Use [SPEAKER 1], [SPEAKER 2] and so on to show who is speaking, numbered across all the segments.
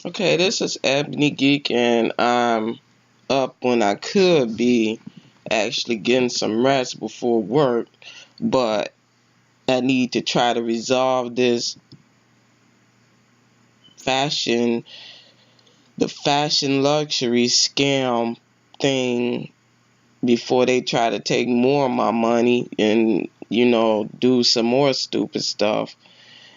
[SPEAKER 1] Okay, this is Ebony Geek, and I'm up when I could be actually getting some rest before work, but I need to try to resolve this fashion, the fashion luxury scam thing before they try to take more of my money and, do some more stupid stuff.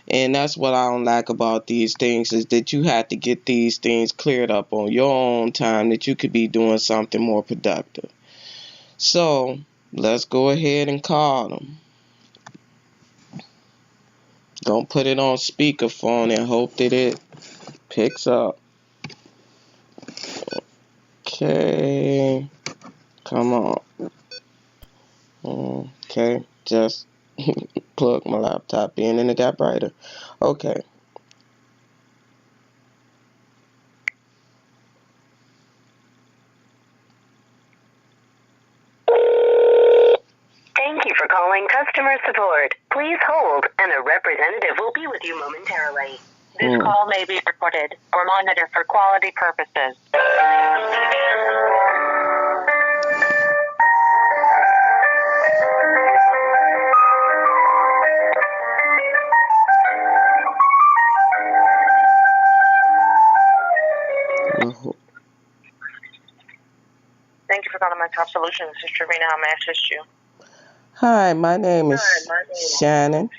[SPEAKER 1] And that's what I don't like about these things, is that you have to get these things cleared up on your own time, that you could be doing something more productive. So let's go ahead and call them. Gonna put it on speakerphone and hope that it picks up. Okay, come on. Okay, just plug my laptop in and it got brighter. Okay.
[SPEAKER 2] Thank you for calling customer support. Please hold, and a representative will be with you momentarily. This call may be recorded or monitored for quality purposes. Thank you for calling my top solution. This is Trevina. How may I assist you?
[SPEAKER 1] Hi, my name is Shannon.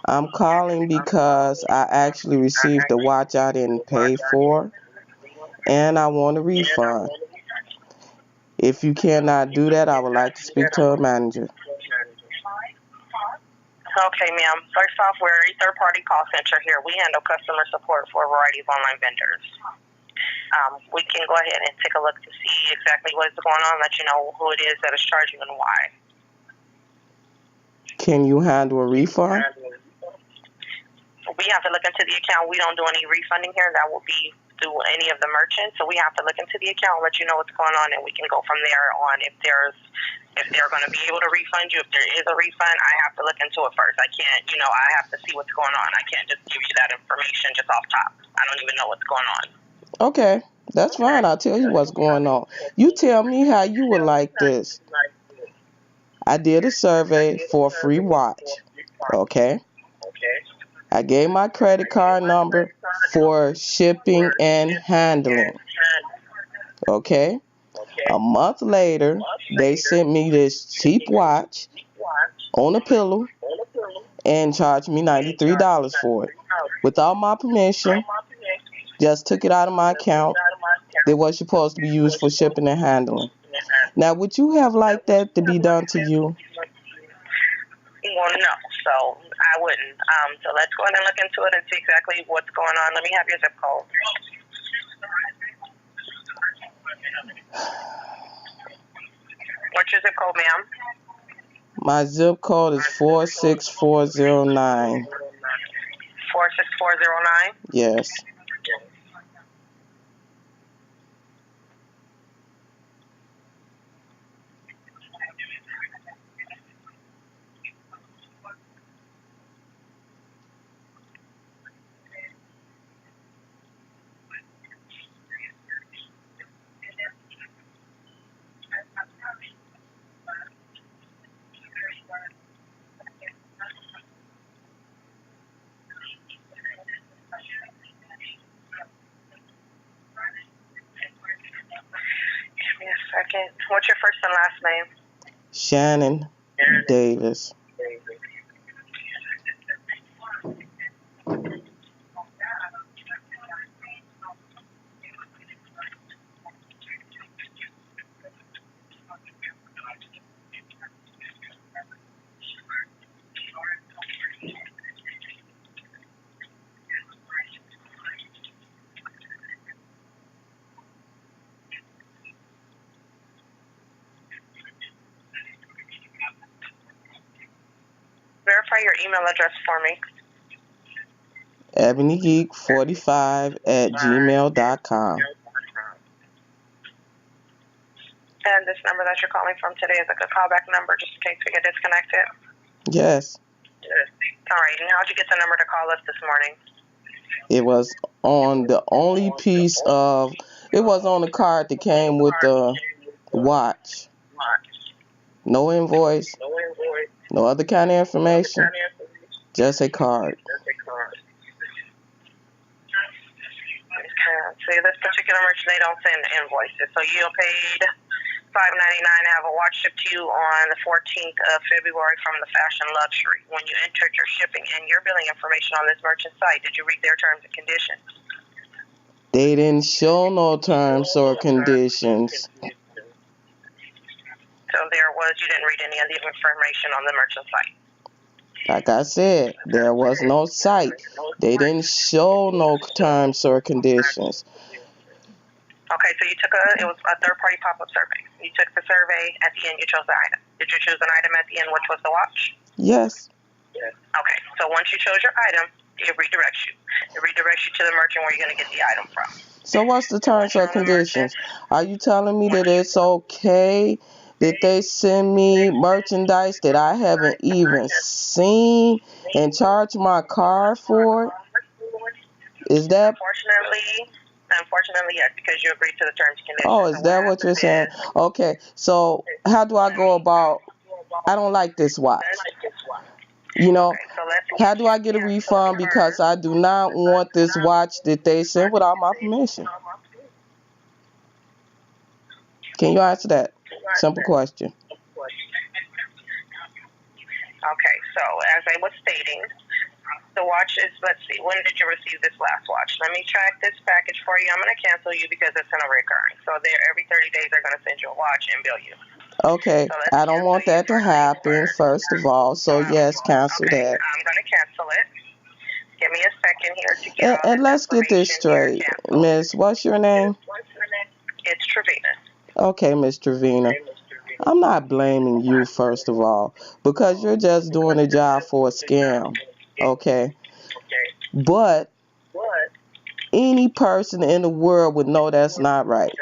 [SPEAKER 1] I'm calling because I actually received a watch I didn't pay for, and I want a refund. If you cannot do that, I would like to speak to a manager.
[SPEAKER 2] Okay, ma'am. First off, we're a third-party call center here. We handle customer support for a variety of online vendors. We can go ahead and take a look to see exactly what is going on, let you know who it is that is charging and why.
[SPEAKER 1] Can you handle a refund?
[SPEAKER 2] We have to look into the account. We don't do any refunding here. That will be through any of the merchants. So we have to look into the account, let you know what's going on, and we can go from there on if they're going to be able to refund you. If there is a refund, I have to look into it first. I can't, I have to see what's going on. I can't just give you that information just off top. I don't even know what's going on.
[SPEAKER 1] Okay, that's fine. I'll tell you what's going on. You tell me how you would like this. I did a survey for a free watch. Okay. I gave my credit card number for shipping and handling. Okay. A month later, they sent me this cheap watch on a pillow and charged me $93 for it. Without my permission, just took it out of my account. That was supposed to be used for shipping and handling. Now, would you have liked that to be done to you?
[SPEAKER 2] Well, no, so I wouldn't. So let's go ahead and look into it and see exactly what's going on. Let me have your zip code. What's your zip code, ma'am?
[SPEAKER 1] My zip code is 46409.
[SPEAKER 2] 46409?
[SPEAKER 1] Yes.
[SPEAKER 2] Give me a second. What's your first and last name?
[SPEAKER 1] Shannon Davis.
[SPEAKER 2] Verify your email address for me.
[SPEAKER 1] Ebonygeek45@gmail.com.
[SPEAKER 2] And this number that you're calling from today is a good callback number just in case we get disconnected?
[SPEAKER 1] Yes.
[SPEAKER 2] All right. And how'd you get the number to call us this morning?
[SPEAKER 1] It was on the only piece of, it was on the card that came with the watch. No invoice, no other kind of information, just a card.
[SPEAKER 2] So this particular merchant, they don't send invoices. So you paid $5.99 to have a watch shipped to you on the 14th of February from the Fashion Luxury. When you entered your shipping and your billing information on this merchant site, did you read their terms and conditions?
[SPEAKER 1] They didn't show no terms or conditions.
[SPEAKER 2] So you didn't read any of the information on the merchant site.
[SPEAKER 1] Like I said, there was no site. They didn't show no terms or conditions.
[SPEAKER 2] Okay, so it was a third-party pop-up survey. You took the survey. At the end, you chose the item. Did you choose an item at the end, which was the watch?
[SPEAKER 1] Yes.
[SPEAKER 2] Okay, so once you chose your item, it redirects you. It redirects you to the merchant where you're going to get the item from.
[SPEAKER 1] So what's the terms or conditions? Are you telling me that it's okay that they send me merchandise that I haven't even seen and charge my card for? Is that...
[SPEAKER 2] Unfortunately, yes, because you agreed to the terms and conditions.
[SPEAKER 1] Oh, is that what you're saying? Okay, so how do I go about... I don't like this watch. You know, how do I get a refund because I do not want this watch that they sent without my permission? Can you answer that simple question?
[SPEAKER 2] Okay, so as I was stating, the watch is, let's see, when did you receive this last watch? Let me track this package for you. I'm going to cancel you because it's in a recurring. So every 30 days they're going to send you a watch and bill you.
[SPEAKER 1] Okay, so I don't want that to happen, first of all. So yes, cancel that.
[SPEAKER 2] I'm going to cancel it. Give me a second here to get
[SPEAKER 1] and let's get this straight. Miss, what's your name?
[SPEAKER 2] It's Trevina.
[SPEAKER 1] Okay, Miss Trevina. I'm not blaming you, first of all, because you're just doing a job for a scam. Okay? But any person in the world would know that's not right.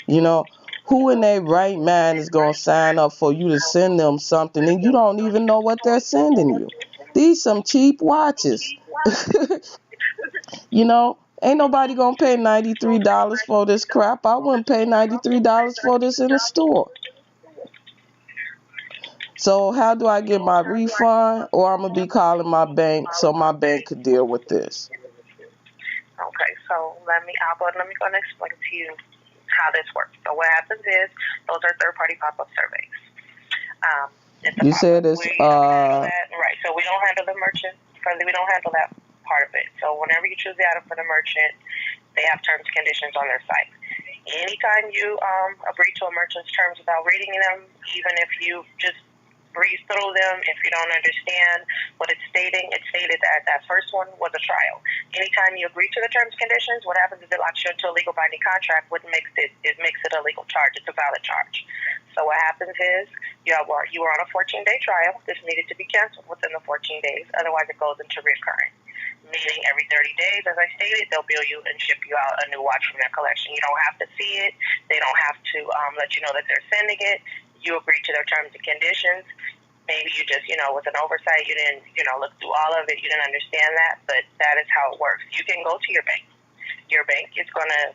[SPEAKER 1] You know, who in their right mind is going to sign up for you to send them something and you don't even know what they're sending you? These some cheap watches. You know, ain't nobody going to pay $93 for this crap. I wouldn't pay $93 for this in the store. So how do I get my refund? Or I'm going to be calling my bank so my bank could deal with this.
[SPEAKER 2] Okay, so let me go and explain to you how this works. So what happens is those are third-party pop-up surveys.
[SPEAKER 1] You said it's
[SPEAKER 2] right. So we don't handle the merchant. We don't handle that part of it. So whenever you choose the item for the merchant, they have terms and conditions on their site. Anytime you agree to a merchant's terms without reading them, even if you just breeze through them, if you don't understand what it's stating, it stated that first one was a trial. Anytime you agree to the terms and conditions, what happens is it locks you into a legal binding contract, which makes it a legal charge. It's a valid charge. So what happens is you were on a 14-day trial. This needed to be canceled within the 14 days. Otherwise, it goes into recurring. Meaning every 30 days, as I stated, they'll bill you and ship you out a new watch from their collection. You don't have to see it. They don't have to let you know that they're sending it. You agree to their terms and conditions. Maybe you just, with an oversight, you didn't, look through all of it. You didn't understand that, but that is how it works. You can go to your bank. Your bank is going to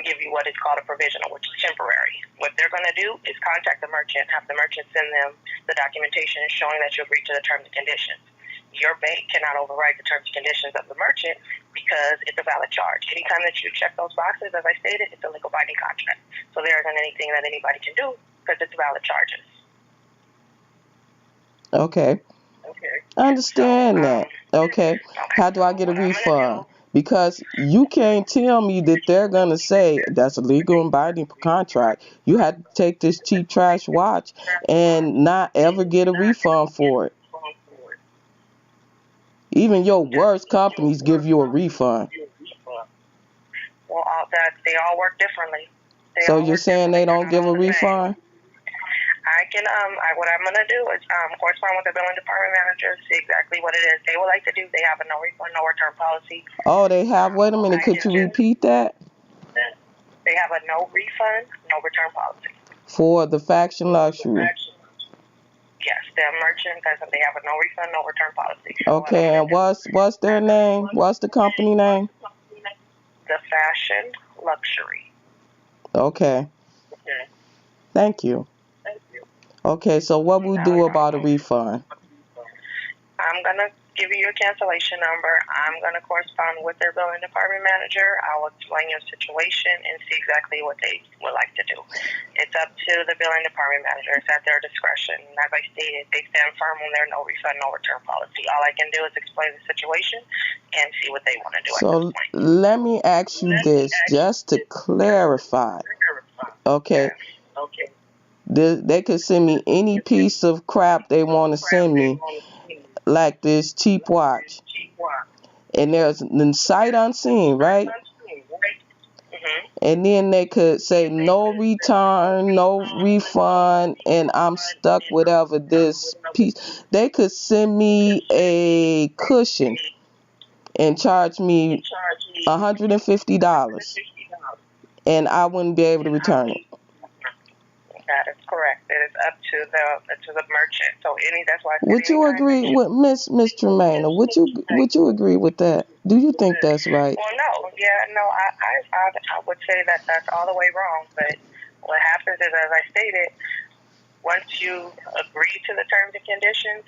[SPEAKER 2] give you what is called a provisional, which is temporary. What they're going to do is contact the merchant, have the merchant send them the documentation showing that you agreed to the terms and conditions. Your bank cannot override the terms and conditions of the merchant because it's a valid charge. Anytime that you check those boxes, as I stated, it's a legal binding contract. So there isn't anything that anybody can do because it's valid charges.
[SPEAKER 1] Okay. I understand that. Okay. How do I get a refund? Because you can't tell me that they're going to say that's a legal and binding contract. You had to take this cheap trash watch and not ever get a refund for it. Even your worst companies give you a refund.
[SPEAKER 2] Well, they all work differently.
[SPEAKER 1] So you're saying they don't give a refund?
[SPEAKER 2] What I'm going to do is correspond with the billing department manager, see exactly what it is they would like to do. They have a no refund, no return policy.
[SPEAKER 1] Oh, they have? Wait a minute. Could you repeat that?
[SPEAKER 2] They have a no refund, no return policy.
[SPEAKER 1] For the Fashion Luxury?
[SPEAKER 2] Yes, the merchant because they have a no refund, no return policy. So
[SPEAKER 1] Okay, and what's their name? What's the company name?
[SPEAKER 2] The Fashion Luxury.
[SPEAKER 1] Okay.
[SPEAKER 2] Okay.
[SPEAKER 1] Thank you. Okay, so what we do about a refund?
[SPEAKER 2] I'm going to give you a cancellation number. I'm going to correspond with their billing department manager. I'll explain your situation and see exactly what they would like to do. It's up to the billing department manager. It's at their discretion. As I stated, they stand firm on their no refund, no return policy. All I can do is explain the situation and see what they want to do at this point.
[SPEAKER 1] Let me ask you this, just to clarify. Okay. They could send me any piece of crap they want to send me, like this cheap watch. And there's sight unseen, right? And then they could say no return, no refund, and I'm stuck whatever this piece. They could send me a cushion and charge me $150, and I wouldn't be able to return it.
[SPEAKER 2] That is correct. It is up to the merchant. So that's why.
[SPEAKER 1] Would you agree with Miss Tremaine? Would you agree with that? Do you think that's right?
[SPEAKER 2] Well, no. Yeah, no. I would say that that's all the way wrong. But what happens is, as I stated, once you agree to the terms and conditions,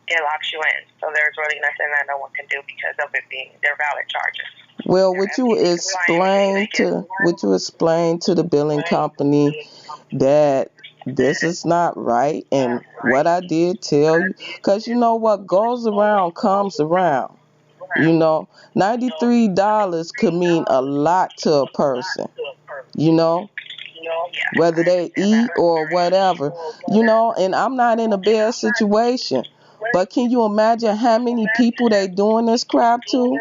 [SPEAKER 2] it locks you in. So there's really nothing that no one can do because of it being their valid charges.
[SPEAKER 1] Well, would you explain to the billing company that this is not right, and what I did tell you? Because you know what goes around comes around. You know, $93 could mean a lot to a person. You know, whether they eat or whatever. You know, and I'm not in a bad situation. But can you imagine how many people they doing this crap to?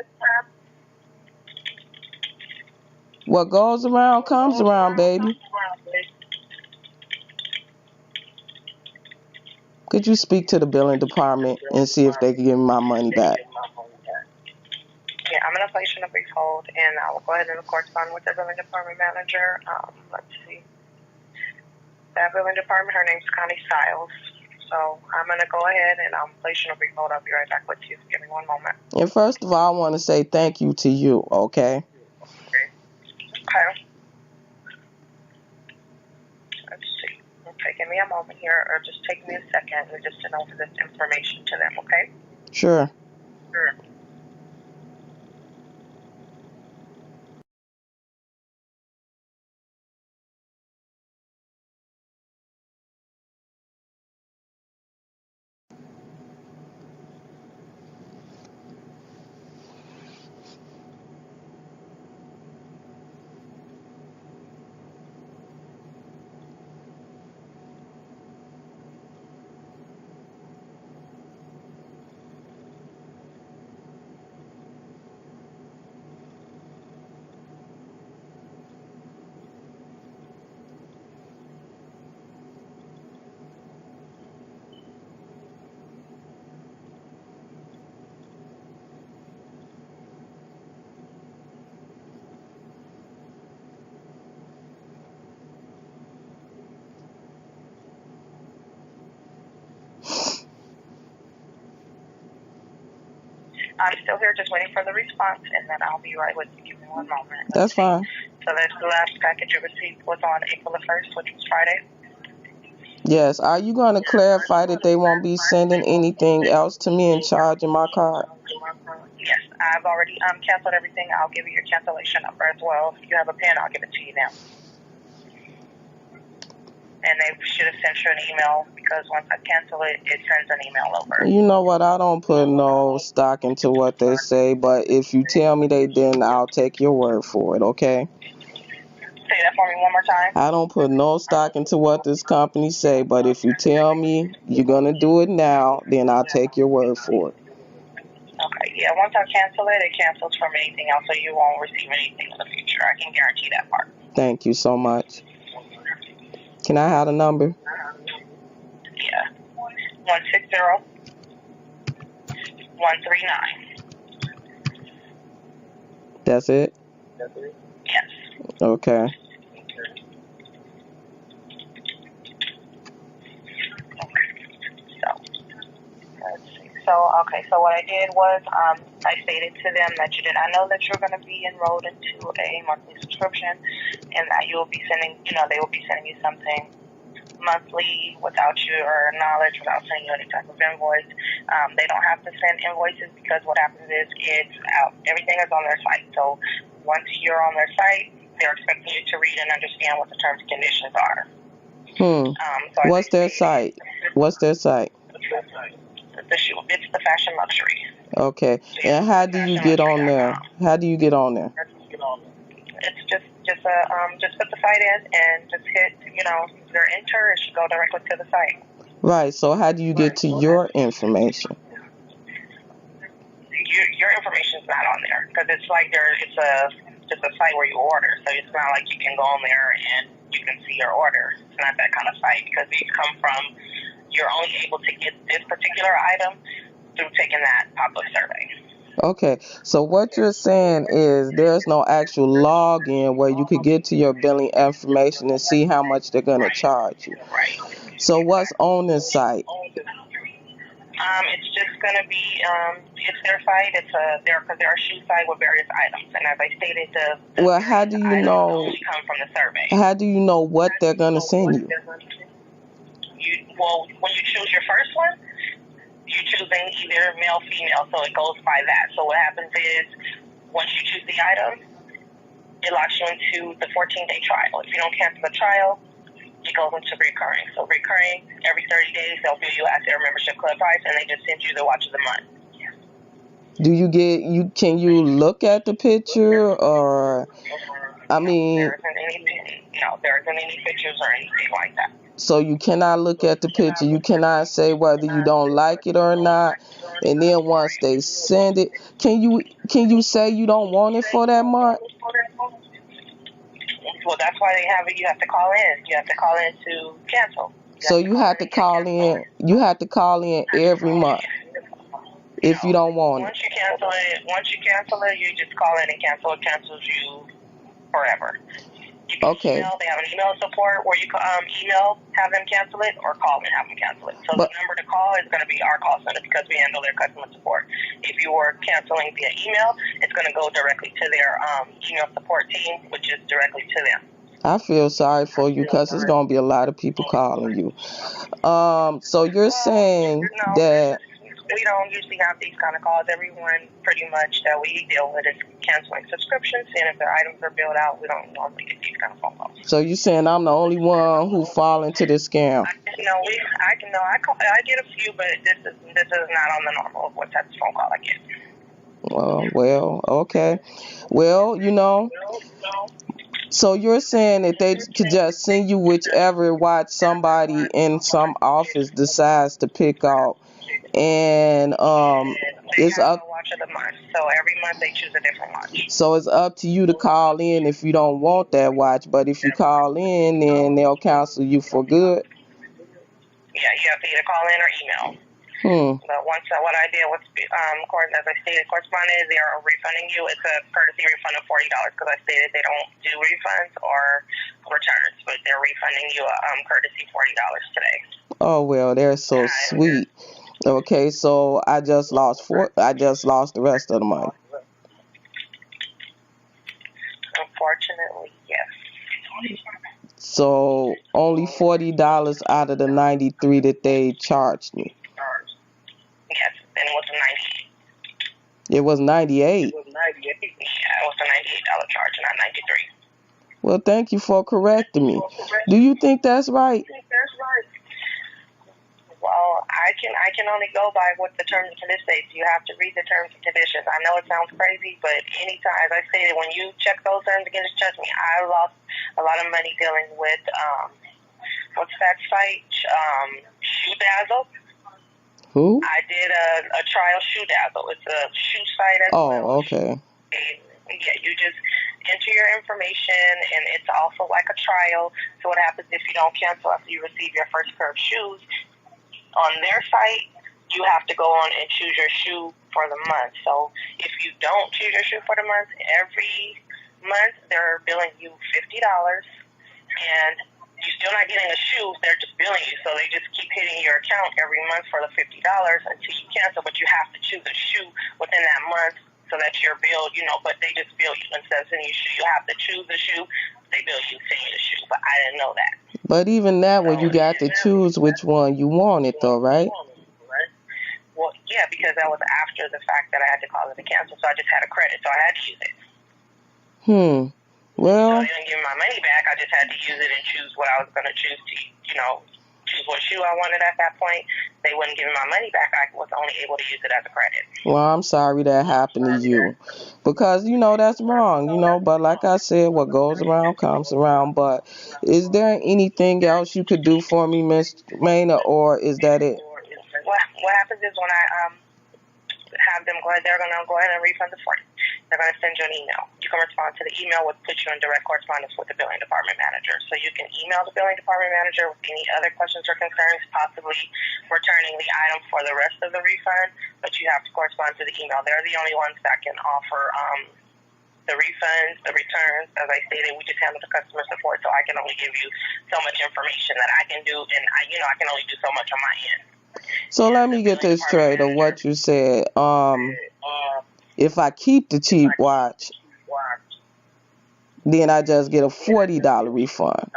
[SPEAKER 1] What goes around comes around, baby. Could you speak to the billing department and see if they can give me my money back?
[SPEAKER 2] Yeah, I'm going to place you on a brief hold, and I will go ahead and correspond with the billing department manager. Let's see. That billing department, her name's Connie Styles. So I'm going to go ahead and I'll place you on a brief hold. I'll be right back with you. Give me one moment.
[SPEAKER 1] And first of all, I want to say thank you to you, okay?
[SPEAKER 2] Okay. Let's see. Okay, give me a moment here, or just take me a second and just send over this information to them, okay?
[SPEAKER 1] Sure.
[SPEAKER 2] Sure. I'm still here just waiting for the response, and then I'll be right with you. Give me one moment.
[SPEAKER 1] That's fine.
[SPEAKER 2] So that's the last package you received was on April the 1st, which was Friday?
[SPEAKER 1] Yes. Are you going to clarify that they won't be sending anything else to me and charging my card?
[SPEAKER 2] Yes, I've already canceled everything. I'll give you your cancellation number as well. If you have a pen, I'll give it to you now. And they should have sent you an email because once I cancel it, it sends an email over.
[SPEAKER 1] You know what? I don't put no stock into what they say, but if you tell me they didn't, I'll take your word for it, okay?
[SPEAKER 2] Say that for me one more time.
[SPEAKER 1] I don't put no stock into what this company say, but if you tell me you're going to do it now, then I'll take your word for it.
[SPEAKER 2] Okay, yeah, once I cancel it, it cancels from anything else, so you won't receive anything in the future. I can guarantee that part.
[SPEAKER 1] Thank you so much. Can I have a number?
[SPEAKER 2] Yeah. 160-139.
[SPEAKER 1] That's it?
[SPEAKER 2] Yes.
[SPEAKER 1] Okay.
[SPEAKER 2] So So what I did was I stated to them that I know that you're going to be enrolled into a monthly subscription, and that they will be sending you something monthly without your knowledge, without sending you any type of invoice. They don't have to send invoices because what happens is everything is on their site. So once you're on their site, they're expecting you to read and understand what the terms and conditions are.
[SPEAKER 1] What's their site? What's their site?
[SPEAKER 2] It's the Fashion Luxury.
[SPEAKER 1] Okay. And how do you get on there? How do you get on there?
[SPEAKER 2] It's just put the site in and just hit their enter. It should go directly to the site.
[SPEAKER 1] Right. So how do you get to your information?
[SPEAKER 2] Your information's not on there because it's like just a site where you order. So it's not like you can go on there and you can see your order. It's not that kind of site because you're only able to get this particular item through taking that public survey.
[SPEAKER 1] Okay, so what you're saying is there's no actual login where you could get to your billing information and see how much they're going to charge you.
[SPEAKER 2] Right.
[SPEAKER 1] So what's on this site?
[SPEAKER 2] It's just going to be, it's their site. Because they're a shoe site with various items. And as I stated,
[SPEAKER 1] well, how do you know?
[SPEAKER 2] Only come from the survey.
[SPEAKER 1] How do you know what they're going to send you?
[SPEAKER 2] Well, when you choose your first one, you're choosing either male, female, so it goes by that. So what happens is, once you choose the item, it locks you into the 14-day trial. If you don't cancel the trial, it goes into recurring. So recurring, every 30 days, they'll bill you at their membership club price, and they just send you the watch of the month.
[SPEAKER 1] Can you look at the picture, or, I mean...
[SPEAKER 2] There isn't any pictures or anything like that.
[SPEAKER 1] So you cannot look at the picture. You cannot say whether you don't like it or not. And then once they send it, can you say you don't want it for that month?
[SPEAKER 2] Well, that's why they have it. You have to call in. You have to call in to cancel.
[SPEAKER 1] So you have to call in. You have to call in every month if you don't want it.
[SPEAKER 2] Once you cancel it, you just call in and cancel. It cancels you forever. You can email. They have an email support where you have them cancel it, or call and have them cancel it. So the number to call is going to be our call center because we handle their customer support. If you were canceling via email, it's going to go directly to their email support team, which is directly to them.
[SPEAKER 1] I feel sorry for you because there's going to be a lot of people calling you. So you're saying that...
[SPEAKER 2] We don't usually have these kind of calls. Everyone pretty much that we deal with is canceling subscriptions, and if their items are billed out, we don't normally get these kind of phone calls.
[SPEAKER 1] So you're saying I'm the only one who fall into this scam?
[SPEAKER 2] I get a few, but this is not on the normal of what type of phone call I get.
[SPEAKER 1] Well, okay. Well, so you're saying that they could just send you whichever watch somebody in some office decides to pick out. And it's up.
[SPEAKER 2] Watch of the month. So every month they choose a different watch.
[SPEAKER 1] So it's up to you to call in if you don't want that watch. But if you call in, then they'll cancel you for good.
[SPEAKER 2] Yeah, you have to either call in or email. But what I did was, as I stated, correspondent, they are refunding you. It's a courtesy refund of $40 because I stated they don't do refunds or returns, but they're refunding you a courtesy $40 today.
[SPEAKER 1] Oh well, they're so sweet. Okay, so I just lost the rest of the money.
[SPEAKER 2] Unfortunately, yes.
[SPEAKER 1] So only $40 out of the $93 that they charged me.
[SPEAKER 2] Yes, and it was $98.
[SPEAKER 1] It was $98.
[SPEAKER 2] Yeah, it was a $98 charge, not $93.
[SPEAKER 1] Well, thank you for correcting me. Do you think that's right?
[SPEAKER 2] Well, I can only go by what the terms and conditions say. You have to read the terms and conditions. I know it sounds crazy, but anytime, as I stated, when you check those terms and conditions, trust me, I lost a lot of money dealing with what's that site? Shoe Dazzle.
[SPEAKER 1] Who?
[SPEAKER 2] I did a trial Shoe Dazzle. It's a shoe site as well.
[SPEAKER 1] Oh, okay.
[SPEAKER 2] Yeah, you just enter your information, and it's also like a trial. So what happens if you don't cancel after you receive your first pair of shoes? On their site, you have to go on and choose your shoe for the month. So if you don't choose your shoe for the month, every month they're billing you $50, and you still you're not getting a shoe, they're just billing you. So they just keep hitting your account every month for the $50 until you cancel, but you have to choose a shoe within that month so that you're billed, but they just bill you. Instead of sending you a shoe, you have to choose the shoe, they bill you, send you the shoe. But I didn't know that.
[SPEAKER 1] But even that, when you got to choose which one you wanted, though, right?
[SPEAKER 2] Well, yeah, because that was after the fact that I had to call it a cancel, so I just had a credit, so I had to use it.
[SPEAKER 1] Well,
[SPEAKER 2] so they didn't give me my money back. I just had to use it and choose what I was going to choose to, choose what shoe I wanted at that point. They wouldn't give me my money back. I was only able to use it as a credit.
[SPEAKER 1] Well, I'm sorry that happened to you, because that's wrong, but like I said, what goes around comes around. But is there anything else you could do for me, Miss Maynard, or is that it?
[SPEAKER 2] What happens is when I have them go ahead, they're going to go ahead and refund the $40. They're going to send you an email. You can respond to the email, which puts you in direct correspondence with the billing department manager. So you can email the billing department manager with any other questions or concerns, possibly returning the item for the rest of the refund, but you have to correspond to the email. They're the only ones that can offer the refunds, the returns. As I stated, we just handle the customer support, so I can only give you so much information that I can do, and I can only do so much on my end.
[SPEAKER 1] So let me get this straight of what you said. If I keep the cheap watch, then I just get a $40 refund.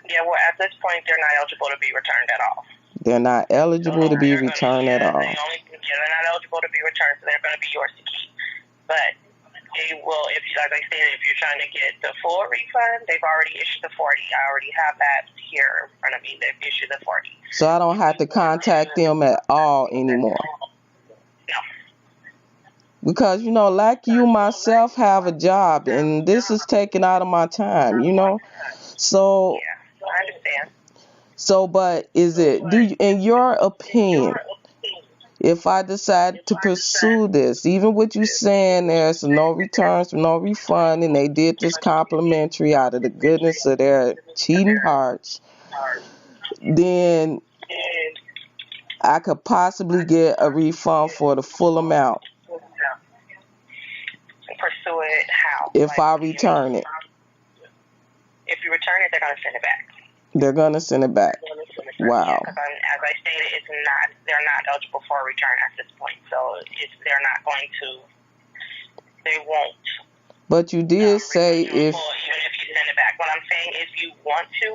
[SPEAKER 2] Yeah, well, at this point, they're not eligible to be returned at all.
[SPEAKER 1] They're not eligible to be returned at all.
[SPEAKER 2] They're not eligible to be returned, so they're going to be yours to keep. But they will, like I stated, if you're trying to get the full refund, they've already issued the $40. I already have that here in front of me. They've issued the $40.
[SPEAKER 1] So I don't have to contact them at all anymore.
[SPEAKER 2] No.
[SPEAKER 1] Because, like you, myself have a job, and this is taken out of my time, So,
[SPEAKER 2] yeah, I understand.
[SPEAKER 1] So, but in your opinion, if I decide to pursue this, even with you saying there's no returns, no refund, and they did this complimentary out of the goodness of their cheating hearts, then I could possibly get a refund for the full amount.
[SPEAKER 2] Pursue it how?
[SPEAKER 1] If I return it.
[SPEAKER 2] If you return it, they're going to send it back.
[SPEAKER 1] They're going to send it back. Wow.
[SPEAKER 2] Yeah, as I stated, they're not eligible for a return at this point. So they're not going to, they won't.
[SPEAKER 1] But you did say if...
[SPEAKER 2] Even if you send it back. What I'm saying is, if you want to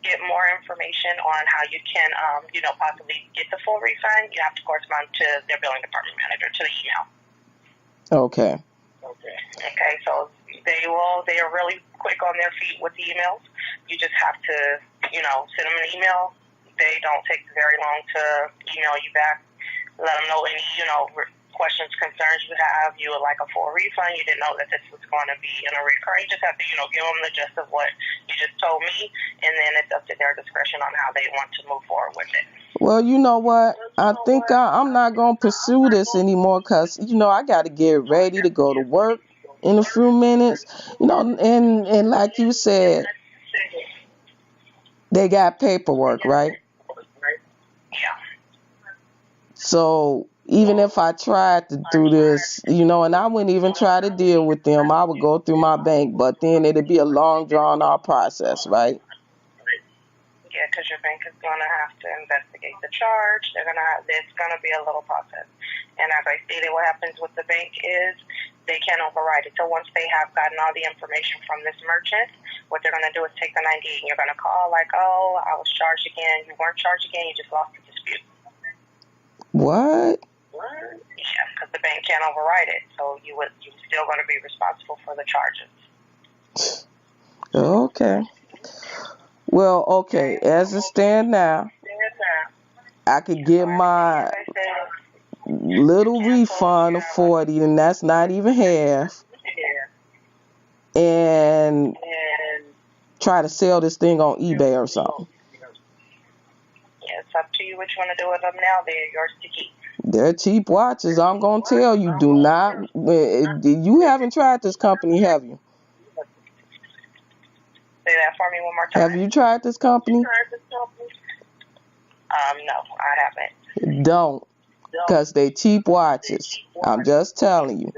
[SPEAKER 2] get more information on how you can, possibly get the full refund, you have to correspond to their billing department manager, to the email.
[SPEAKER 1] Okay.
[SPEAKER 2] Okay, so they are really quick on their feet with the emails. You just have to, send them an email. They don't take very long to email you back. Let them know any, questions, concerns you have. You would like a full refund. You didn't know that this was going to be in a recurring. You just have to, give them the gist of what you just told me, and then it's up to their discretion on how they want to move forward with it.
[SPEAKER 1] Well, you know what? I think I'm not going to pursue this anymore because, I got to get ready to go to work in a few minutes. And like you said, they got paperwork, right?
[SPEAKER 2] Yeah.
[SPEAKER 1] So even if I tried to do this, and I wouldn't even try to deal with them, I would go through my bank, but then it'd be a long, drawn-out process, right?
[SPEAKER 2] Yeah, because your bank is going to have to investigate the charge. It's going to be a little process. And as I stated, what happens with the bank is they can't override it. So once they have gotten all the information from this merchant, what they're going to do is take the 98, and you're going to call like, oh, I was charged again. You weren't charged again. You just lost the dispute.
[SPEAKER 1] What?
[SPEAKER 2] Yeah, because the bank can't override it. So you're still going to be responsible for the charges.
[SPEAKER 1] Okay. Well, okay, as it stands now, I could get my little refund of $40, and that's not even half, and try to sell this thing on eBay or something.
[SPEAKER 2] Yeah, it's up to you what you want to do with them now. They're yours to keep.
[SPEAKER 1] They're cheap watches. I'm going to tell you, do not. You haven't tried this company, have you?
[SPEAKER 2] Say that for me one more time.
[SPEAKER 1] Have you tried this company?
[SPEAKER 2] No, I haven't.
[SPEAKER 1] Don't, because they cheap watches. I'm just telling you.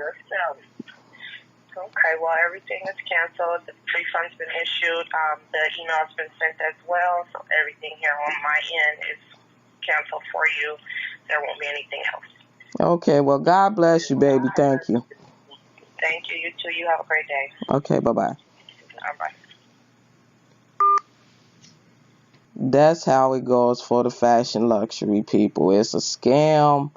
[SPEAKER 2] Okay, well, everything is canceled. The refund's been issued. The email's been sent as well. So everything here on my end is canceled for you. There won't be anything else.
[SPEAKER 1] Okay, well, God bless you, baby. Thank you.
[SPEAKER 2] Thank you. You too. You have a great day.
[SPEAKER 1] Okay, bye-bye.
[SPEAKER 2] Bye.
[SPEAKER 1] That's how it goes for the fashion luxury people. It's a scam.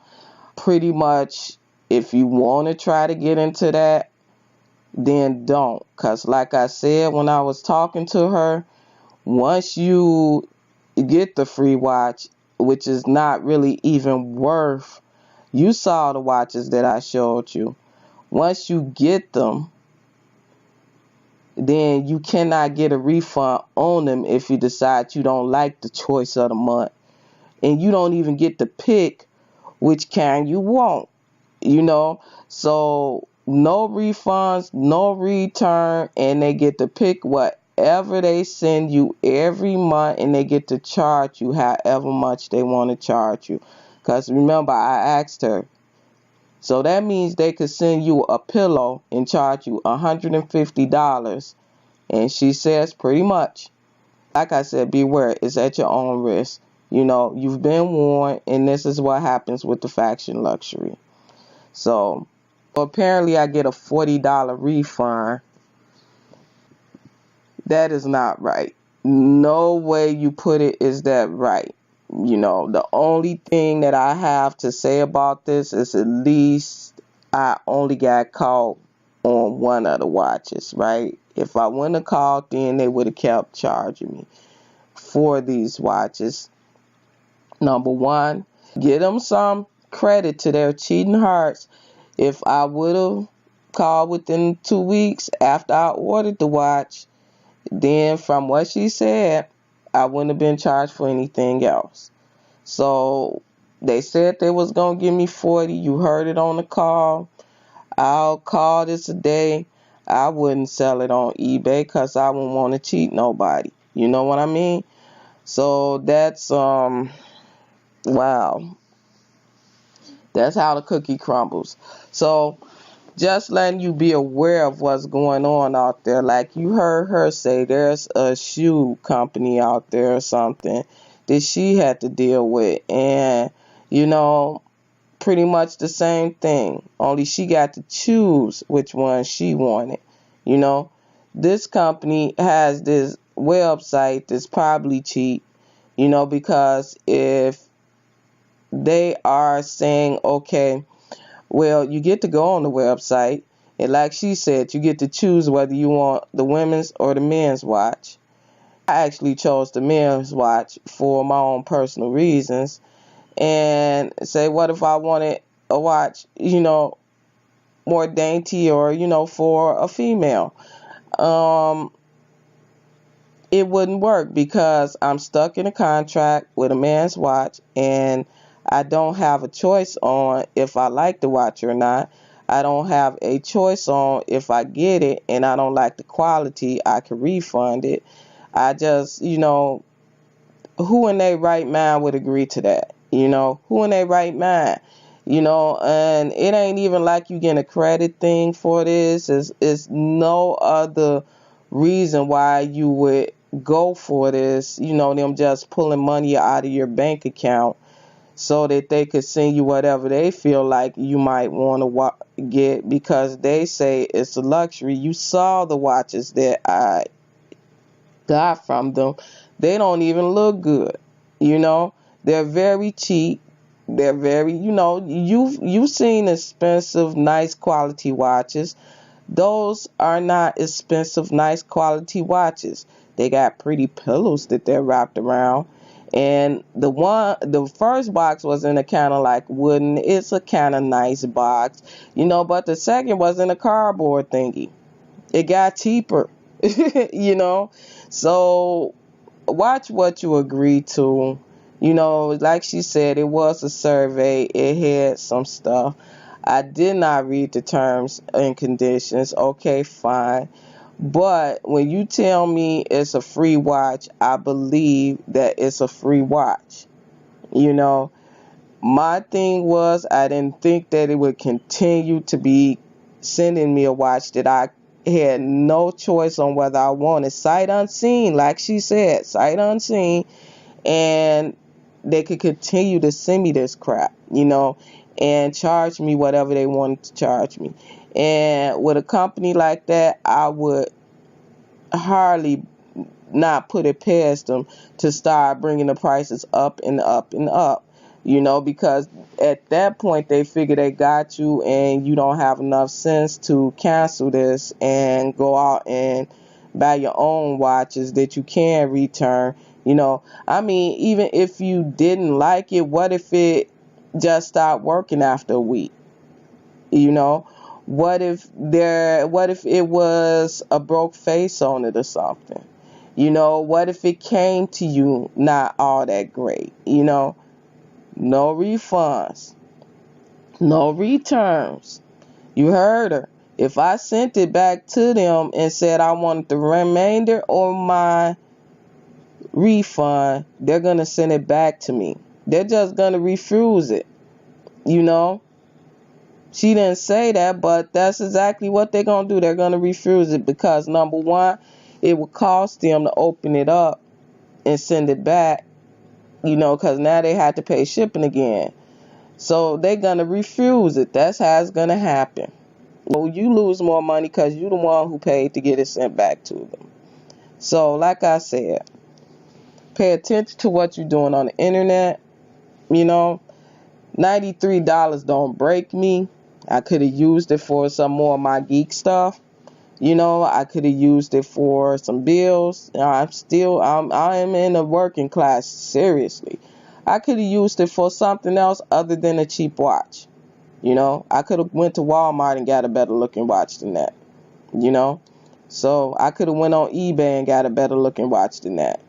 [SPEAKER 1] Pretty much, if you want to try to get into that, then don't. Because like I said when I was talking to her, once you get the free watch, which is not really even worth, you saw the watches that I showed you. Once you get them, then you cannot get a refund on them if you decide you don't like the choice of the month. And you don't even get to pick which kind you want, So no refunds, no return, and they get to pick whatever they send you every month, and they get to charge you however much they want to charge you. Because remember, I asked her. So that means they could send you a pillow and charge you $150. And she says pretty much, like I said, beware, it's at your own risk. You've been warned, and this is what happens with the fashion luxury. So apparently I get a $40 refund. That is not right. No way you put it is that right. The only thing that I have to say about this is at least I only got caught on one of the watches, right? If I wouldn't have called, then they would have kept charging me for these watches. Number one, give them some credit to their cheating hearts. If I would have called within 2 weeks after I ordered the watch, then from what she said, I wouldn't have been charged for anything else. So they said they was going to give me 40. You heard it on the call. I'll call this a day. I wouldn't sell it on eBay because I wouldn't want to cheat nobody. You know what I mean? So that's wow. That's how the cookie crumbles. So just letting you be aware of what's going on out there. Like you heard her say there's a shoe company out there or something that she had to deal with. And, pretty much the same thing. Only she got to choose which one she wanted. This company has this website that's probably cheap, because if they are saying, okay, well, you get to go on the website, and like she said, you get to choose whether you want the women's or the men's watch. I actually chose the men's watch for my own personal reasons. And say, what if I wanted a watch, more dainty or, for a female? It wouldn't work because I'm stuck in a contract with a man's watch, and I don't have a choice on if I like the watch or not. I don't have a choice on if I get it and I don't like the quality, I can refund it. I just, who in their right mind would agree to that? Who in their right mind? And it ain't even like you getting a credit thing for this. It's no other reason why you would go for this, them just pulling money out of your bank account so that they could send you whatever they feel like you might want to get, because they say it's a luxury. You saw the watches that I got from them. They don't even look good. They're very cheap. They're very, you've seen expensive, nice quality watches. Those are not expensive, nice quality watches. They got pretty pillows that they're wrapped around. And the first box was in a kind of like wooden, it's a kind of nice box, but the second was in a cardboard thingy. It got cheaper, So watch what you agree to. Like she said, it was a survey. It had some stuff. I did not read the terms and conditions. Okay, fine. But when you tell me it's a free watch, I believe that it's a free watch. My thing was I didn't think that it would continue to be sending me a watch that I had no choice on whether I wanted sight unseen, like she said, sight unseen, and they could continue to send me this crap, and charge me whatever they wanted to charge me. And with a company like that, I would hardly not put it past them to start bringing the prices up and up and up, because at that point they figure they got you and you don't have enough sense to cancel this and go out and buy your own watches that you can return. I mean, even if you didn't like it, what if it just stopped working after a week? What if it was a broke face on it or something? What if it came to you not all that great? No refunds, no returns. You heard her. If I sent it back to them and said I wanted the remainder or my refund, they're going to send it back to me. They're just going to refuse it. She didn't say that, but that's exactly what they're going to do. They're going to refuse it because, number one, it would cost them to open it up and send it back, because now they had to pay shipping again. So they're going to refuse it. That's how it's going to happen. Well, you lose more money because you're the one who paid to get it sent back to them. So, like I said, pay attention to what you're doing on the internet. $93 don't break me. I could have used it for some more of my geek stuff. I could have used it for some bills. I am in a working class, seriously. I could have used it for something else other than a cheap watch. I could have went to Walmart and got a better looking watch than that. So I could have went on eBay and got a better looking watch than that.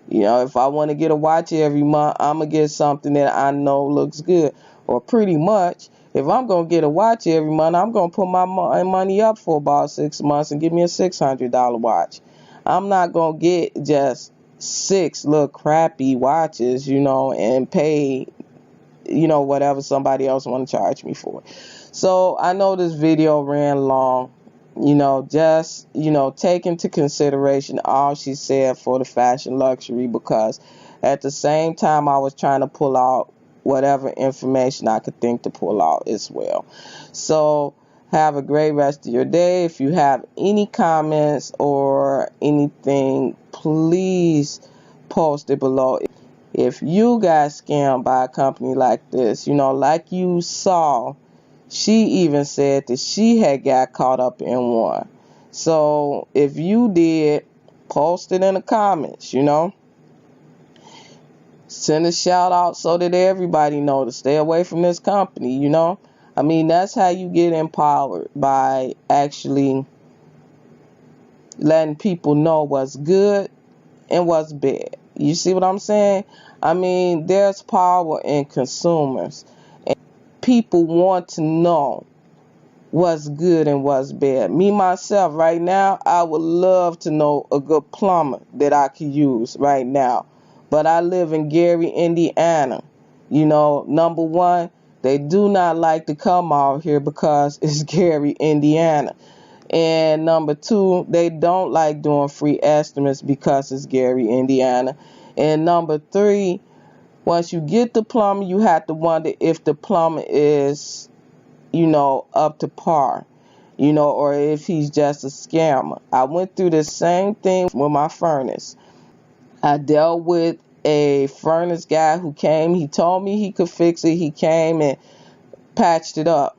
[SPEAKER 1] If I want to get a watch every month, I'm going to get something that I know looks good. Or pretty much, if I'm going to get a watch every month, I'm going to put my money up for about 6 months and give me a $600 watch. I'm not going to get just 6 little crappy watches, and pay, whatever somebody else want to charge me for. So I know this video ran long. Just, take into consideration all she said for the fashion luxury, because at the same time I was trying to pull out whatever information I could think to pull out as well. So have a great rest of your day. If you have any comments or anything, please post it below. If you got scammed by a company like this, like you saw, she even said that she had got caught up in one. So if you did, post it in the comments, Send a shout out so that everybody know to stay away from this company, I mean, that's how you get empowered, by actually letting people know what's good and what's bad. You see what I'm saying? I mean, there's power in consumers. People want to know what's good and what's bad. Me, myself, right now, I would love to know a good plumber that I could use right now. But I live in Gary, Indiana. Number one, they do not like to come out here because it's Gary, Indiana. And number two, they don't like doing free estimates because it's Gary, Indiana. And number three, once you get the plumber, you have to wonder if the plumber is, up to par, or if he's just a scammer. I went through the same thing with my furnace. I dealt with a furnace guy who came. He told me he could fix it. He came and patched it up.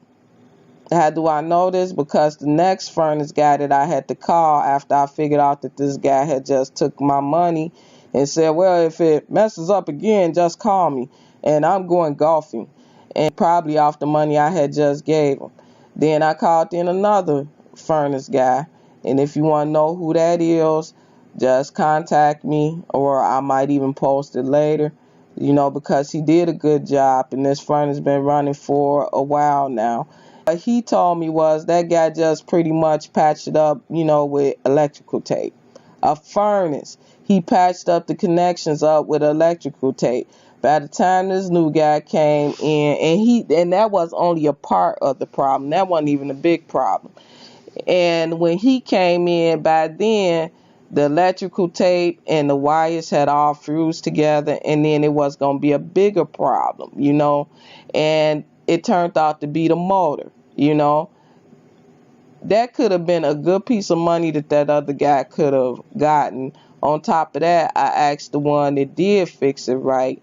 [SPEAKER 1] How do I know this? Because the next furnace guy that I had to call after I figured out that this guy had just took my money and said, well, if it messes up again, just call me. And I'm going golfing, and probably off the money I had just gave him. Then I called in another furnace guy, and if you want to know who that is, just contact me, or I might even post it later, because he did a good job, and this furnace been running for a while now. What he told me was that guy just pretty much patched it up, with electrical tape. A furnace, he patched up the connections up with electrical tape. By the time this new guy came in, and that was only a part of the problem. That wasn't even a big problem. And when he came in, by then the electrical tape and the wires had all fused together, and then it was going to be a bigger problem, and it turned out to be the motor. That could have been a good piece of money that other guy could have gotten. On top of that, I asked the one that did fix it right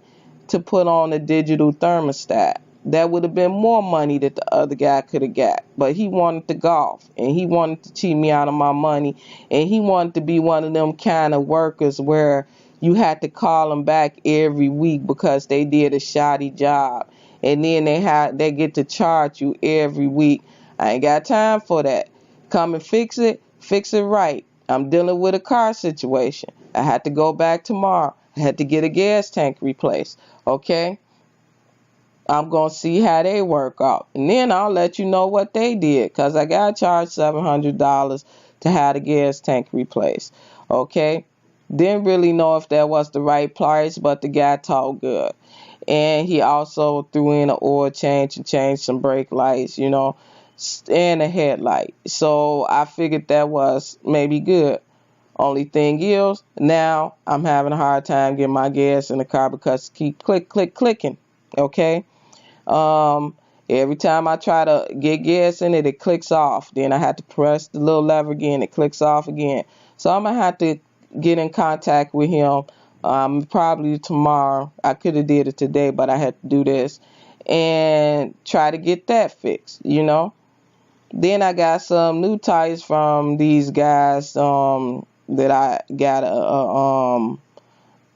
[SPEAKER 1] to put on a digital thermostat. That would have been more money that the other guy could have got. But he wanted to golf, and he wanted to cheat me out of my money, and he wanted to be one of them kind of workers where you had to call them back every week because they did a shoddy job, and then they get to charge you every week. I ain't got time for that. Come and fix it right. I'm dealing with a car situation. I had to go back tomorrow. I had to get a gas tank replaced. Okay? I'm going to see how they work out. And then I'll let you know what they did, because I got charged $700 to have the gas tank replaced. Okay? Didn't really know if that was the right price, but the guy talked good. And he also threw in an oil change and changed some brake lights, and a headlight. So I figured that was maybe good. Only thing is, now I'm having a hard time getting my gas in the car because it keep clicking. Okay? Every time I try to get gas in it, it clicks off. Then I have to press the little lever again, it clicks off again. So I'm going to have to get in contact with him probably tomorrow. I could have did it today, but I had to do this and try to get that fixed, Then I got some new tires from these guys that I got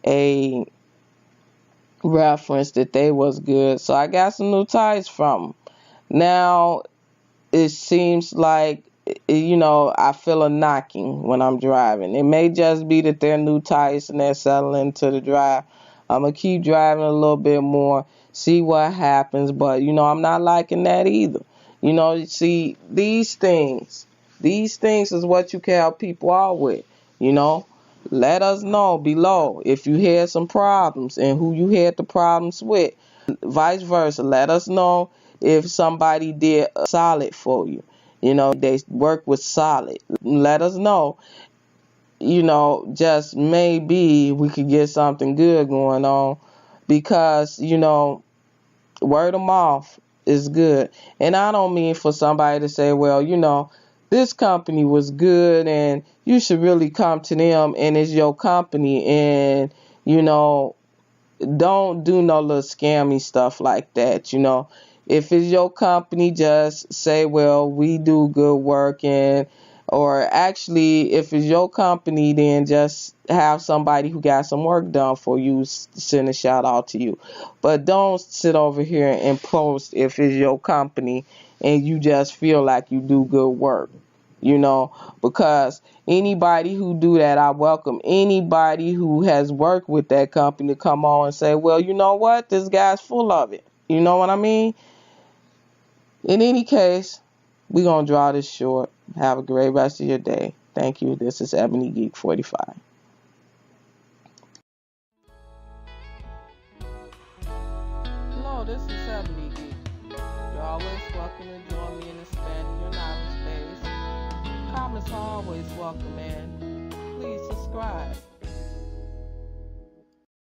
[SPEAKER 1] a reference that they was good. So I got some new tires from them. Now it seems like, I feel a knocking when I'm driving. It may just be that they're new tires and they're settling to the drive. I'm going to keep driving a little bit more, see what happens. But, I'm not liking that either. See, these things is what you can help people out with, Let us know below if you had some problems and who you had the problems with. Vice versa, let us know if somebody did a solid for you. They work with solid. Let us know. Just maybe we could get something good going on because, word of mouth is good. And I don't mean for somebody to say, well, this company was good and you should really come to them and it's your company, and, don't do no little scammy stuff like that. If it's your company, just say, well, we do good work, or actually, if it's your company, then just have somebody who got some work done for you send a shout out to you. But don't sit over here and post if it's your company and you just feel like you do good work, because anybody who do that, I welcome anybody who has worked with that company to come on and say, well, you know what, this guy's full of it. You know what I mean? In any case, we're going to draw this short. Have a great rest of your day. Thank you. This is Ebonygeek45. Hello, this is Ebony Geek. You're always welcome to join me in expanding your knowledge base. Comments are always welcome, and please subscribe.